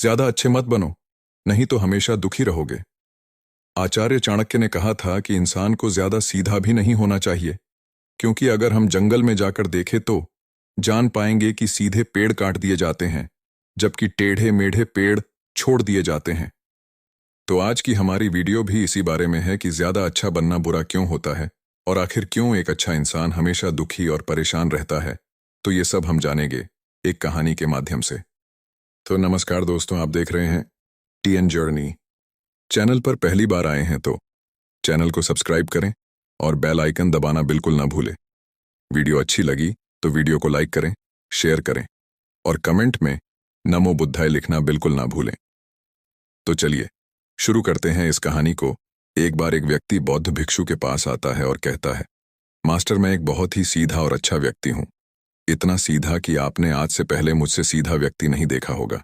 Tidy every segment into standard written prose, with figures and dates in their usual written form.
ज्यादा अच्छे मत बनो, नहीं तो हमेशा दुखी रहोगे। आचार्य चाणक्य ने कहा था कि इंसान को ज्यादा सीधा भी नहीं होना चाहिए, क्योंकि अगर हम जंगल में जाकर देखें तो जान पाएंगे कि सीधे पेड़ काट दिए जाते हैं, जबकि टेढ़े मेढ़े पेड़ छोड़ दिए जाते हैं। तो आज की हमारी वीडियो भी इसी बारे में है कि ज्यादा अच्छा बनना बुरा क्यों होता है, और आखिर क्यों एक अच्छा इंसान हमेशा दुखी और परेशान रहता है। तो ये सब हम जानेंगे एक कहानी के माध्यम से। तो नमस्कार दोस्तों, आप देख रहे हैं टीएन जर्नी। चैनल पर पहली बार आए हैं तो चैनल को सब्सक्राइब करें और बेल आइकन दबाना बिल्कुल ना भूलें। वीडियो अच्छी लगी तो वीडियो को लाइक करें, शेयर करें और कमेंट में नमो बुद्धाय लिखना बिल्कुल ना भूलें। तो चलिए शुरू करते हैं इस कहानी को। एक बार एक व्यक्ति बौद्ध भिक्षु के पास आता है और कहता है, मास्टर, मैं एक बहुत ही सीधा और अच्छा व्यक्ति हूं। इतना सीधा कि आपने आज से पहले मुझसे सीधा व्यक्ति नहीं देखा होगा।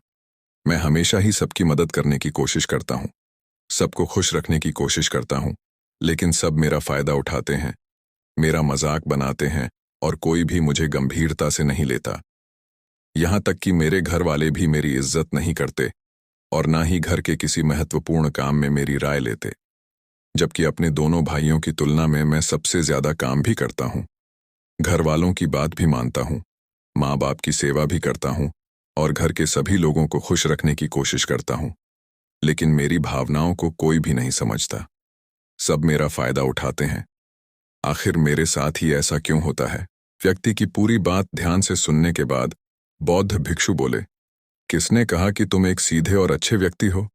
मैं हमेशा ही सबकी मदद करने की कोशिश करता हूं, सबको खुश रखने की कोशिश करता हूं, लेकिन सब मेरा फायदा उठाते हैं, मेरा मजाक बनाते हैं और कोई भी मुझे गंभीरता से नहीं लेता। यहां तक कि मेरे घर वाले भी मेरी इज्जत नहीं करते और ना ही घर के किसी महत्वपूर्ण काम में मेरी राय लेते, जबकि अपने दोनों भाइयों की तुलना में मैं सबसे ज्यादा काम भी करता हूं। घर वालों की बात भी मानता हूं, माँ बाप की सेवा भी करता हूं और घर के सभी लोगों को खुश रखने की कोशिश करता हूं, लेकिन मेरी भावनाओं को कोई भी नहीं समझता। सब मेरा फायदा उठाते हैं। आखिर मेरे साथ ही ऐसा क्यों होता है? व्यक्ति की पूरी बात ध्यान से सुनने के बाद बौद्ध भिक्षु बोले, किसने कहा कि तुम एक सीधे और अच्छे व्यक्ति हो?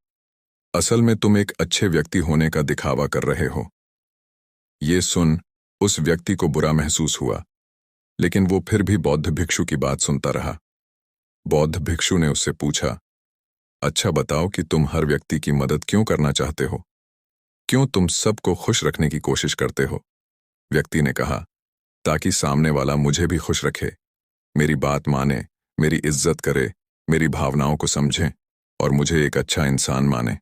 असल में तुम एक अच्छे व्यक्ति होने का दिखावा कर रहे हो। ये सुन उस व्यक्ति को बुरा महसूस हुआ, लेकिन वो फिर भी बौद्ध भिक्षु की बात सुनता रहा। बौद्ध भिक्षु ने उससे पूछा, अच्छा बताओ कि तुम हर व्यक्ति की मदद क्यों करना चाहते हो? क्यों तुम सबको खुश रखने की कोशिश करते हो? व्यक्ति ने कहा, ताकि सामने वाला मुझे भी खुश रखे, मेरी बात माने, मेरी इज्जत करे, मेरी भावनाओं को समझे और मुझे एक अच्छा इंसान माने।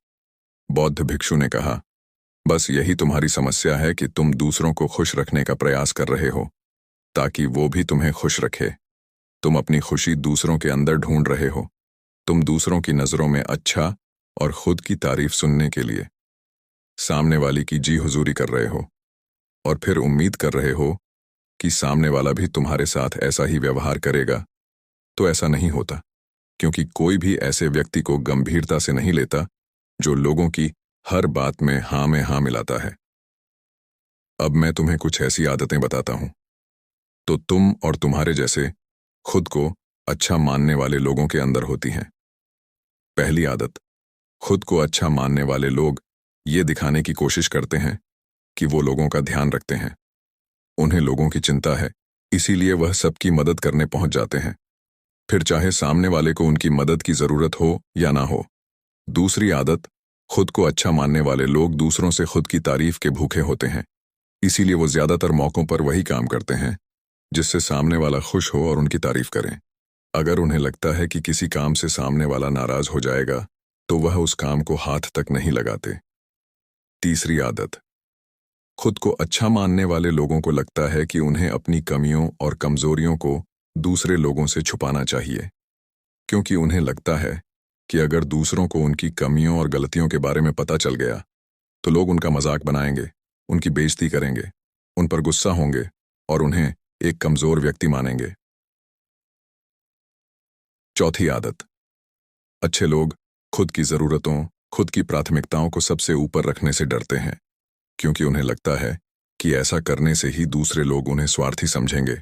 बौद्ध भिक्षु ने कहा, बस यही तुम्हारी समस्या है कि तुम दूसरों को खुश रखने का प्रयास कर रहे हो, ताकि वो भी तुम्हें खुश रखे। तुम अपनी खुशी दूसरों के अंदर ढूंढ रहे हो। तुम दूसरों की नजरों में अच्छा और खुद की तारीफ सुनने के लिए सामने वाली की जी हुजूरी कर रहे हो और फिर उम्मीद कर रहे हो कि सामने वाला भी तुम्हारे साथ ऐसा ही व्यवहार करेगा। तो ऐसा नहीं होता, क्योंकि कोई भी ऐसे व्यक्ति को गंभीरता से नहीं लेता जो लोगों की हर बात में हाँ मिलाता है। अब मैं तुम्हें कुछ ऐसी आदतें बताता हूं, तो तुम और तुम्हारे जैसे खुद को अच्छा मानने वाले लोगों के अंदर होती हैं। पहली आदत, खुद को अच्छा मानने वाले लोग ये दिखाने की कोशिश करते हैं कि वो लोगों का ध्यान रखते हैं। उन्हें लोगों की चिंता है, इसीलिए वह सबकी मदद करने पहुंच जाते हैं, फिर चाहे सामने वाले को उनकी मदद की जरूरत हो या ना हो। दूसरी आदत, खुद को अच्छा मानने वाले लोग दूसरों से खुद की तारीफ के भूखे होते हैं, इसीलिए वो ज्यादातर मौकों पर वही काम करते हैं जिससे सामने वाला खुश हो और उनकी तारीफ करें। अगर उन्हें लगता है कि किसी काम से सामने वाला नाराज हो जाएगा तो वह उस काम को हाथ तक नहीं लगाते। तीसरी आदत, खुद को अच्छा मानने वाले लोगों को लगता है कि उन्हें अपनी कमियों और कमजोरियों को दूसरे लोगों से छुपाना चाहिए, क्योंकि उन्हें लगता है कि अगर दूसरों को उनकी कमियों और गलतियों के बारे में पता चल गया तो लोग उनका मजाक बनाएंगे, उनकी बेइज्जती करेंगे, उन पर गुस्सा होंगे और उन्हें एक कमजोर व्यक्ति मानेंगे। चौथी आदत, अच्छे लोग खुद की जरूरतों, खुद की प्राथमिकताओं को सबसे ऊपर रखने से डरते हैं, क्योंकि उन्हें लगता है कि ऐसा करने से ही दूसरे लोग उन्हें स्वार्थी समझेंगे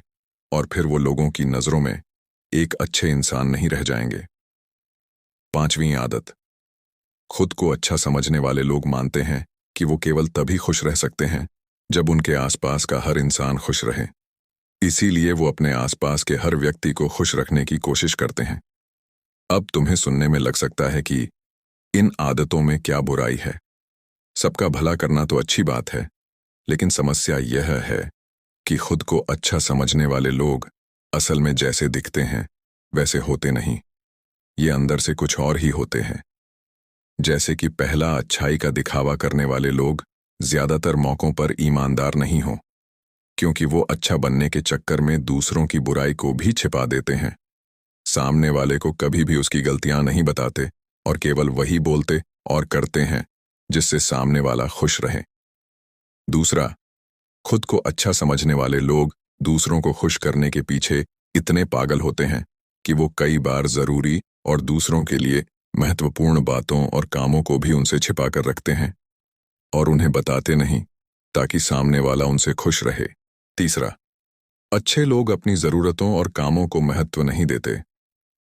और फिर वो लोगों की नजरों में एक अच्छे इंसान नहीं रह जाएंगे। पांचवीं आदत, खुद को अच्छा समझने वाले लोग मानते हैं कि वो केवल तभी खुश रह सकते हैं जब उनके आसपास का हर इंसान खुश रहे, इसीलिए वो अपने आसपास के हर व्यक्ति को खुश रखने की कोशिश करते हैं। अब तुम्हें सुनने में लग सकता है कि इन आदतों में क्या बुराई है। सबका भला करना तो अच्छी बात है, लेकिन समस्या यह है कि खुद को अच्छा समझने वाले लोग असल में जैसे दिखते हैं वैसे होते नहीं। ये अंदर से कुछ और ही होते हैं। जैसे कि पहला, अच्छाई का दिखावा करने वाले लोग ज्यादातर मौकों पर ईमानदार नहीं हो, क्योंकि वो अच्छा बनने के चक्कर में दूसरों की बुराई को भी छिपा देते हैं। सामने वाले को कभी भी उसकी गलतियां नहीं बताते और केवल वही बोलते और करते हैं जिससे सामने वाला खुश रहे। दूसरा, खुद को अच्छा समझने वाले लोग दूसरों को खुश करने के पीछे इतने पागल होते हैं कि वो कई बार जरूरी और दूसरों के लिए महत्वपूर्ण बातों और कामों को भी उनसे छिपा कर रखते हैं और उन्हें बताते नहीं, ताकि सामने वाला उनसे खुश रहे। तीसरा, अच्छे लोग अपनी जरूरतों और कामों को महत्व नहीं देते,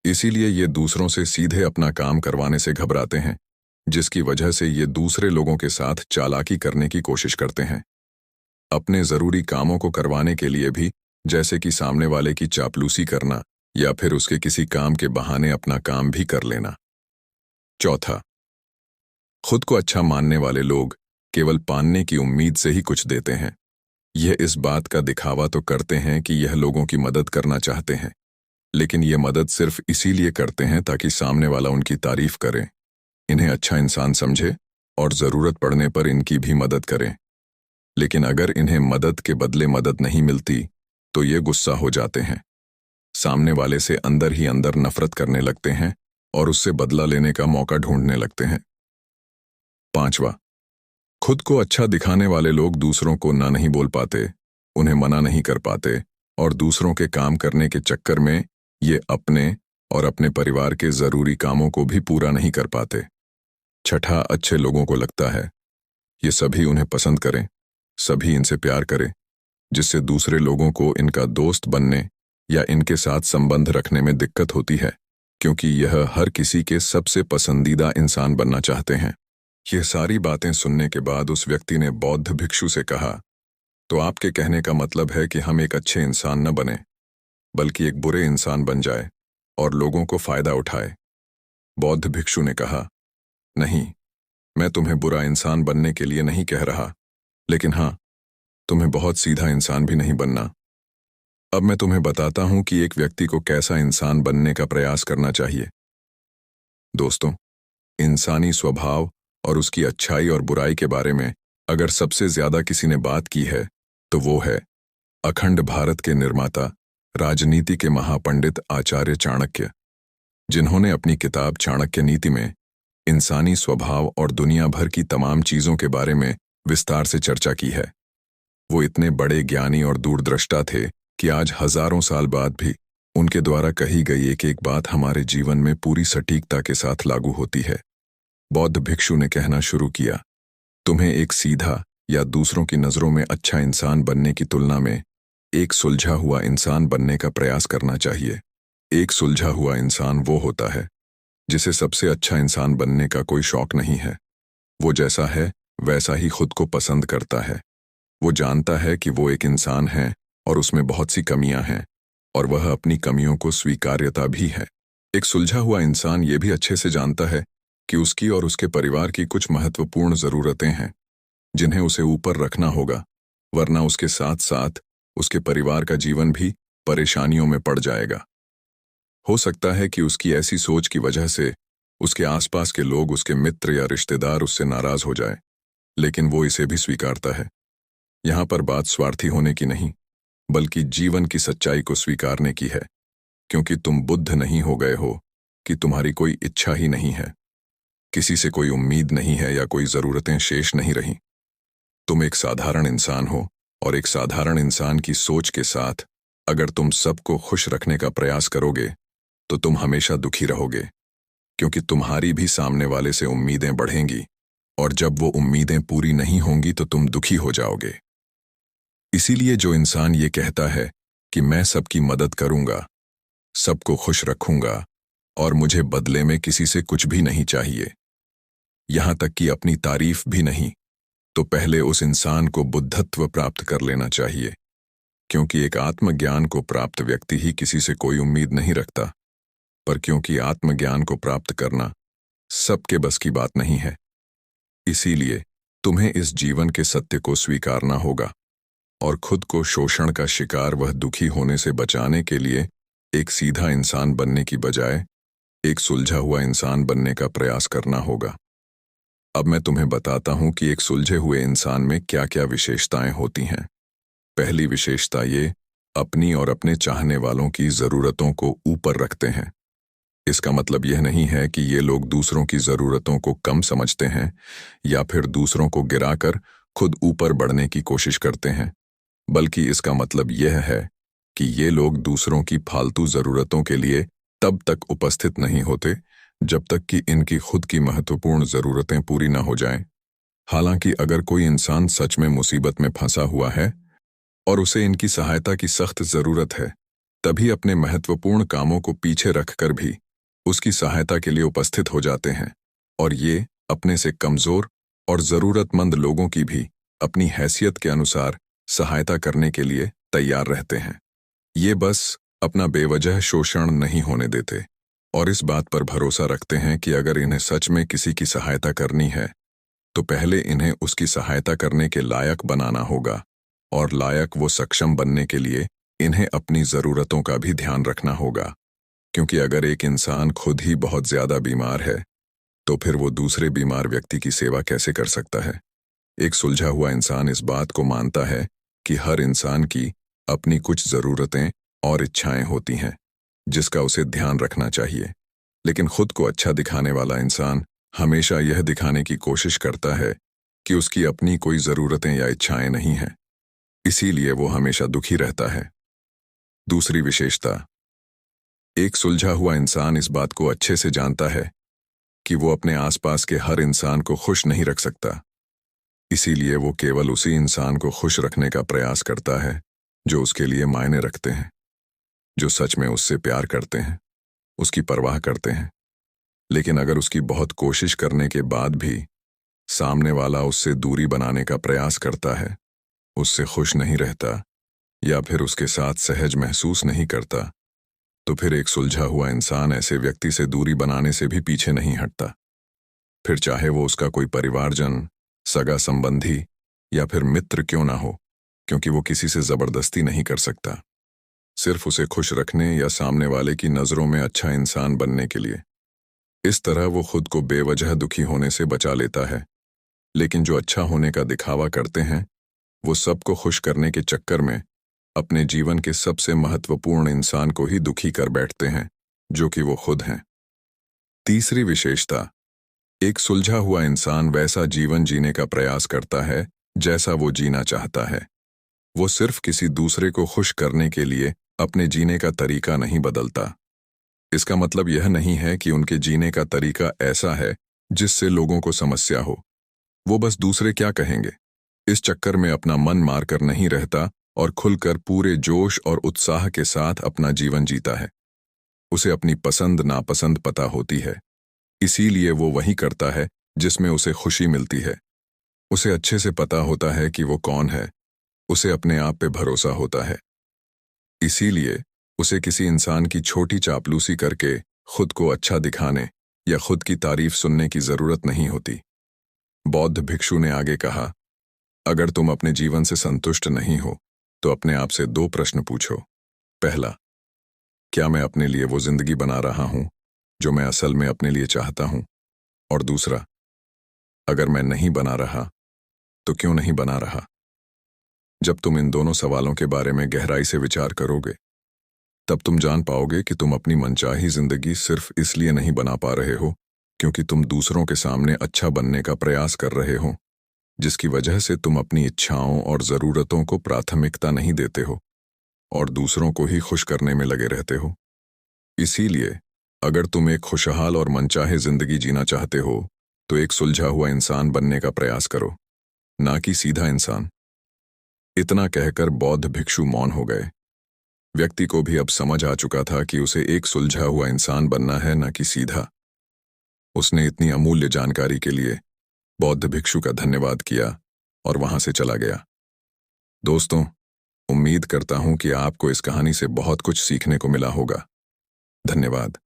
इसीलिए ये दूसरों से सीधे अपना काम करवाने से घबराते हैं, जिसकी वजह से ये दूसरे लोगों के साथ चालाकी करने की कोशिश करते हैं, अपने जरूरी कामों को करवाने के लिए भी, जैसे कि सामने वाले की चापलूसी करना या फिर उसके किसी काम के बहाने अपना काम भी कर लेना। चौथा, खुद को अच्छा मानने वाले लोग केवल पाने की उम्मीद से ही कुछ देते हैं। यह इस बात का दिखावा तो करते हैं कि यह लोगों की मदद करना चाहते हैं, लेकिन यह मदद सिर्फ इसीलिए करते हैं ताकि सामने वाला उनकी तारीफ करे, इन्हें अच्छा इंसान समझे और जरूरत पड़ने पर इनकी भी मदद करें। लेकिन अगर इन्हें मदद के बदले मदद नहीं मिलती तो ये गुस्सा हो जाते हैं, सामने वाले से अंदर ही अंदर नफरत करने लगते हैं और उससे बदला लेने का मौका ढूंढने लगते हैं। पांचवा, खुद को अच्छा दिखाने वाले लोग दूसरों को ना नहीं बोल पाते, उन्हें मना नहीं कर पाते और दूसरों के काम करने के चक्कर में ये अपने और अपने परिवार के जरूरी कामों को भी पूरा नहीं कर पाते। छठा, अच्छे लोगों को लगता है ये सभी उन्हें पसंद करें, सभी इनसे प्यार करें, जिससे दूसरे लोगों को इनका दोस्त बनने या इनके साथ संबंध रखने में दिक्कत होती है, क्योंकि यह हर किसी के सबसे पसंदीदा इंसान बनना चाहते हैं। ये सारी बातें सुनने के बाद उस व्यक्ति ने बौद्ध भिक्षु से कहा, तो आपके कहने का मतलब है कि हम एक अच्छे इंसान न बने, बल्कि एक बुरे इंसान बन जाए और लोगों को फायदा उठाए। बौद्ध भिक्षु ने कहा, नहीं, मैं तुम्हें बुरा इंसान बनने के लिए नहीं कह रहा, लेकिन हाँ, तुम्हें बहुत सीधा इंसान भी नहीं बनना। अब मैं तुम्हें बताता हूं कि एक व्यक्ति को कैसा इंसान बनने का प्रयास करना चाहिए। दोस्तों, इंसानी स्वभाव और उसकी अच्छाई और बुराई के बारे में अगर सबसे ज्यादा किसी ने बात की है तो वो है अखंड भारत के निर्माता, राजनीति के महापंडित आचार्य चाणक्य, जिन्होंने अपनी किताब चाणक्य नीति में इंसानी स्वभाव और दुनिया भर की तमाम चीजों के बारे में विस्तार से चर्चा की है। वो इतने बड़े ज्ञानी और दूरदृष्टा थे कि आज हजारों साल बाद भी उनके द्वारा कही गई एक एक बात हमारे जीवन में पूरी सटीकता के साथ लागू होती है। बौद्ध भिक्षु ने कहना शुरू किया, तुम्हें एक सीधा या दूसरों की नजरों में अच्छा इंसान बनने की तुलना में एक सुलझा हुआ इंसान बनने का प्रयास करना चाहिए। एक सुलझा हुआ इंसान वो होता है जिसे सबसे अच्छा इंसान बनने का कोई शौक नहीं है। वो जैसा है वैसा ही खुद को पसंद करता है। वो जानता है कि वो एक इंसान है और उसमें बहुत सी कमियां हैं और वह अपनी कमियों को स्वीकार्यता भी है। एक सुलझा हुआ इंसान ये भी अच्छे से जानता है कि उसकी और उसके परिवार की कुछ महत्वपूर्ण जरूरतें हैं जिन्हें उसे ऊपर रखना होगा, वरना उसके साथ साथ उसके परिवार का जीवन भी परेशानियों में पड़ जाएगा। हो सकता है कि उसकी ऐसी सोच की वजह से उसके आसपास के लोग, उसके मित्र या रिश्तेदार उससे नाराज हो जाएं, लेकिन वो इसे भी स्वीकारता है। यहां पर बात स्वार्थी होने की नहीं, बल्कि जीवन की सच्चाई को स्वीकारने की है, क्योंकि तुम बुद्ध नहीं हो गए हो कि तुम्हारी कोई इच्छा ही नहीं है, किसी से कोई उम्मीद नहीं है या कोई जरूरतें शेष नहीं रहीं। तुम एक साधारण इंसान हो और एक साधारण इंसान की सोच के साथ अगर तुम सबको खुश रखने का प्रयास करोगे तो तुम हमेशा दुखी रहोगे, क्योंकि तुम्हारी भी सामने वाले से उम्मीदें बढ़ेंगी और जब वो उम्मीदें पूरी नहीं होंगी तो तुम दुखी हो जाओगे। इसीलिए जो इंसान ये कहता है कि मैं सबकी मदद करूंगा, सबको खुश रखूंगा और मुझे बदले में किसी से कुछ भी नहीं चाहिए, यहां तक कि अपनी तारीफ भी नहीं, तो पहले उस इंसान को बुद्धत्व प्राप्त कर लेना चाहिए, क्योंकि एक आत्मज्ञान को प्राप्त व्यक्ति ही किसी से कोई उम्मीद नहीं रखता। पर क्योंकि आत्मज्ञान को प्राप्त करना सबके बस की बात नहीं है, इसीलिए तुम्हें इस जीवन के सत्य को स्वीकारना होगा और खुद को शोषण का शिकार वह दुखी होने से बचाने के लिए एक सीधा इंसान बनने की बजाय एक सुलझा हुआ इंसान बनने का प्रयास करना होगा। अब मैं तुम्हें बताता हूं कि एक सुलझे हुए इंसान में क्या क्या विशेषताएं होती हैं। पहली विशेषता ये अपनी और अपने चाहने वालों की जरूरतों को ऊपर रखते हैं। इसका मतलब यह नहीं है कि ये लोग दूसरों की जरूरतों को कम समझते हैं या फिर दूसरों को गिराकर खुद ऊपर बढ़ने की कोशिश करते हैं, बल्कि इसका मतलब यह है कि ये लोग दूसरों की फालतू जरूरतों के लिए तब तक उपस्थित नहीं होते जब तक कि इनकी खुद की महत्वपूर्ण जरूरतें पूरी न हो जाएं। हालांकि अगर कोई इंसान सच में मुसीबत में फंसा हुआ है और उसे इनकी सहायता की सख्त जरूरत है, तभी अपने महत्वपूर्ण कामों को पीछे रखकर भी उसकी सहायता के लिए उपस्थित हो जाते हैं और ये अपने से कमजोर और जरूरतमंद लोगों की भी अपनी हैसियत के अनुसार सहायता करने के लिए तैयार रहते हैं। ये बस अपना बेवजह शोषण नहीं होने देते और इस बात पर भरोसा रखते हैं कि अगर इन्हें सच में किसी की सहायता करनी है तो पहले इन्हें उसकी सहायता करने के लायक बनाना होगा, और लायक वो सक्षम बनने के लिए इन्हें अपनी जरूरतों का भी ध्यान रखना होगा। क्योंकि अगर एक इंसान खुद ही बहुत ज्यादा बीमार है तो फिर वो दूसरे बीमार व्यक्ति की सेवा कैसे कर सकता है। एक सुलझा हुआ इंसान इस बात को मानता है कि हर इंसान की अपनी कुछ जरूरतें और इच्छाएं होती हैं जिसका उसे ध्यान रखना चाहिए, लेकिन खुद को अच्छा दिखाने वाला इंसान हमेशा यह दिखाने की कोशिश करता है कि उसकी अपनी कोई जरूरतें या इच्छाएं नहीं हैं, इसीलिए वो हमेशा दुखी रहता है। दूसरी विशेषता, एक सुलझा हुआ इंसान इस बात को अच्छे से जानता है कि वो अपने आसपास के हर इंसान को खुश नहीं रख सकता, इसीलिए वो केवल उसी इंसान को खुश रखने का प्रयास करता है जो उसके लिए मायने रखते हैं, जो सच में उससे प्यार करते हैं, उसकी परवाह करते हैं। लेकिन अगर उसकी बहुत कोशिश करने के बाद भी सामने वाला उससे दूरी बनाने का प्रयास करता है, उससे खुश नहीं रहता या फिर उसके साथ सहज महसूस नहीं करता, तो फिर एक सुलझा हुआ इंसान ऐसे व्यक्ति से दूरी बनाने से भी पीछे नहीं हटता। फिर चाहे वो उसका कोई परिवारजन, सगा संबंधी या फिर मित्र क्यों ना हो, क्योंकि वो किसी से जबरदस्ती नहीं कर सकता, सिर्फ उसे खुश रखने या सामने वाले की नजरों में अच्छा इंसान बनने के लिए। इस तरह वो खुद को बेवजह दुखी होने से बचा लेता है। लेकिन जो अच्छा होने का दिखावा करते हैं, वो सबको खुश करने के चक्कर में अपने जीवन के सबसे महत्वपूर्ण इंसान को ही दुखी कर बैठते हैं, जो कि वो खुद हैं। तीसरी विशेषता, एक सुलझा हुआ इंसान वैसा जीवन जीने का प्रयास करता है जैसा वो जीना चाहता है। वो सिर्फ किसी दूसरे को खुश करने के लिए अपने जीने का तरीका नहीं बदलता। इसका मतलब यह नहीं है कि उनके जीने का तरीका ऐसा है जिससे लोगों को समस्या हो। वो बस दूसरे क्या कहेंगे इस चक्कर में अपना मन मारकर नहीं रहता और खुलकर पूरे जोश और उत्साह के साथ अपना जीवन जीता है। उसे अपनी पसंद नापसंद पता होती है, इसीलिए वो वही करता है जिसमें उसे खुशी मिलती है। उसे अच्छे से पता होता है कि वो कौन है, उसे अपने आप पे भरोसा होता है, इसीलिए उसे किसी इंसान की छोटी चापलूसी करके खुद को अच्छा दिखाने या खुद की तारीफ सुनने की जरूरत नहीं होती। बौद्ध भिक्षु ने आगे कहा, अगर तुम अपने जीवन से संतुष्ट नहीं हो तो अपने आप से 2 प्रश्न पूछो। पहला, क्या मैं अपने लिए वो जिंदगी बना रहा हूं जो मैं असल में अपने लिए चाहता हूं? और दूसरा, अगर मैं नहीं बना रहा तो क्यों नहीं बना रहा? जब तुम इन दोनों सवालों के बारे में गहराई से विचार करोगे, तब तुम जान पाओगे कि तुम अपनी मनचाही जिंदगी सिर्फ इसलिए नहीं बना पा रहे हो क्योंकि तुम दूसरों के सामने अच्छा बनने का प्रयास कर रहे हो, जिसकी वजह से तुम अपनी इच्छाओं और जरूरतों को प्राथमिकता नहीं देते हो और दूसरों को ही खुश करने में लगे रहते हो। इसीलिए अगर तुम एक खुशहाल और मनचाहे जिंदगी जीना चाहते हो तो एक सुलझा हुआ इंसान बनने का प्रयास करो, ना कि सीधा इंसान। इतना कहकर बौद्ध भिक्षु मौन हो गए। व्यक्ति को भी अब समझ आ चुका था कि उसे एक सुलझा हुआ इंसान बनना है, ना कि सीधा। उसने इतनी अमूल्य जानकारी के लिए बौद्ध भिक्षु का धन्यवाद किया और वहां से चला गया। दोस्तों, उम्मीद करता हूं कि आपको इस कहानी से बहुत कुछ सीखने को मिला होगा। धन्यवाद।